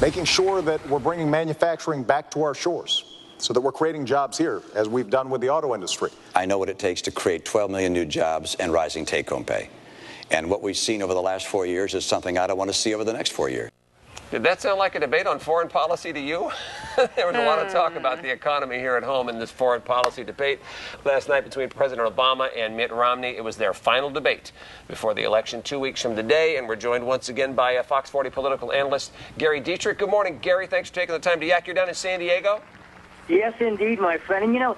making sure that we're bringing manufacturing back to our shores so that we're creating jobs here, as we've done with the auto industry. I know what it takes to create 12 million new jobs and rising take-home pay. And what we've seen over the last 4 years is something I don't want to see over the next 4 years. Did that sound like a debate on foreign policy to you? There was a lot of talk about the economy here at home in this foreign policy debate last night between President Obama and Mitt Romney. It was their final debate before the election 2 weeks from today, and we're joined once again by Fox 40 political analyst Gary Dietrich. Good morning, Gary. Thanks for taking the time to yak. You're down in San Diego? Yes, indeed, my friend. And, you know,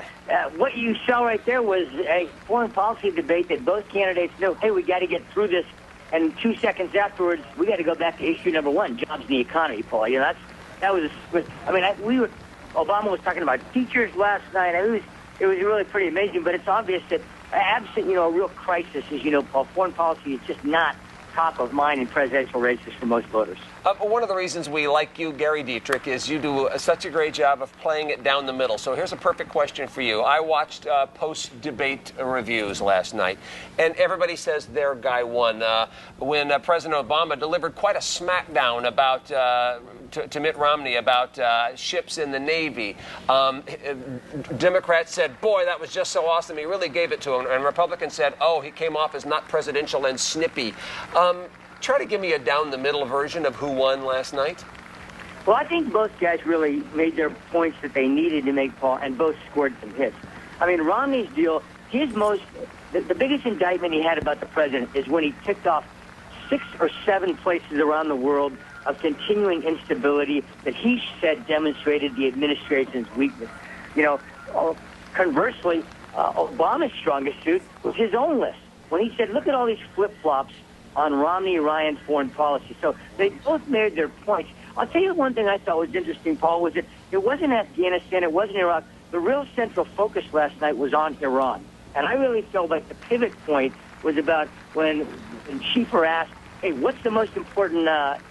what you saw right there was a foreign policy debate that both candidates know, hey, we got to get through this. And 2 seconds afterwards, we got to go back to issue number one, jobs in the economy, Paul. You know, Obama was talking about teachers last night. It was really pretty amazing. But it's obvious that absent, a real crisis, as you know, Paul, foreign policy is just not top of mind in presidential races for most voters. One of the reasons we like you, Gary Dietrich, is you do such a great job of playing it down the middle. So here's a perfect question for you. I watched post-debate reviews last night, and everybody says their guy won. When President Obama delivered quite a smackdown about to Mitt Romney about ships in the Navy, Democrats said, boy, that was just so awesome. He really gave it to him. And Republicans said, oh, he came off as not presidential and snippy. Try to give me a down-the-middle version of who won last night. Well, I think both guys really made their points that they needed to make, Paul, and both scored some hits. I mean, Romney's deal, the biggest indictment he had about the president is when he ticked off 6 or 7 places around the world of continuing instability that he said demonstrated the administration's weakness. Conversely, Obama's strongest suit was his own list. When he said, look at all these flip-flops on Romney-Ryan foreign policy. So they both made their points. I'll tell you one thing I thought was interesting, Paul, was that it wasn't Afghanistan, it wasn't Iraq. The real central focus last night was on Iran. And I really felt like the pivot point was about when Schieffer asked, hey, what's the most important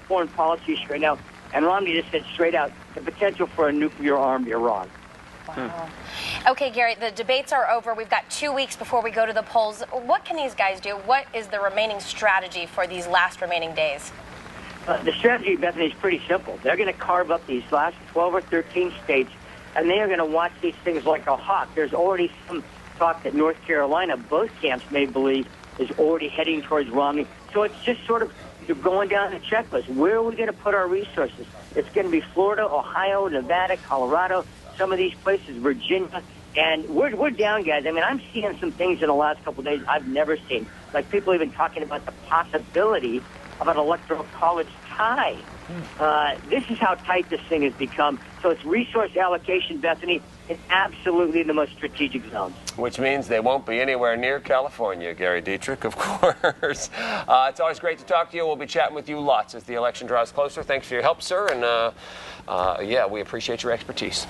foreign policy issue right now? And Romney just said straight out, the potential for a nuclear-armed Iran. Wow. Okay, Gary, the debates are over. We've got 2 weeks before we go to the polls. What can these guys do? What is the remaining strategy for these last remaining days? The strategy, Bethany, is pretty simple. They're going to carve up these last 12 or 13 states, and they are going to watch these things like a hawk. There's already some talk that North Carolina, both camps may believe, is already heading towards Romney. So it's just sort of you're going down the checklist. Where are we going to put our resources? It's going to be Florida, Ohio, Nevada, Colorado, some of these places, Virginia, and we're down, guys. I mean, I'm seeing some things in the last couple of days I've never seen. Like people even talking about the possibility of an electoral college tie. This is how tight this thing has become. So it's resource allocation, Bethany, in absolutely the most strategic zones. Which means they won't be anywhere near California, Gary Dietrich, of course. It's always great to talk to you. We'll be chatting with you lots as the election draws closer. Thanks for your help, sir. And, yeah, we appreciate your expertise.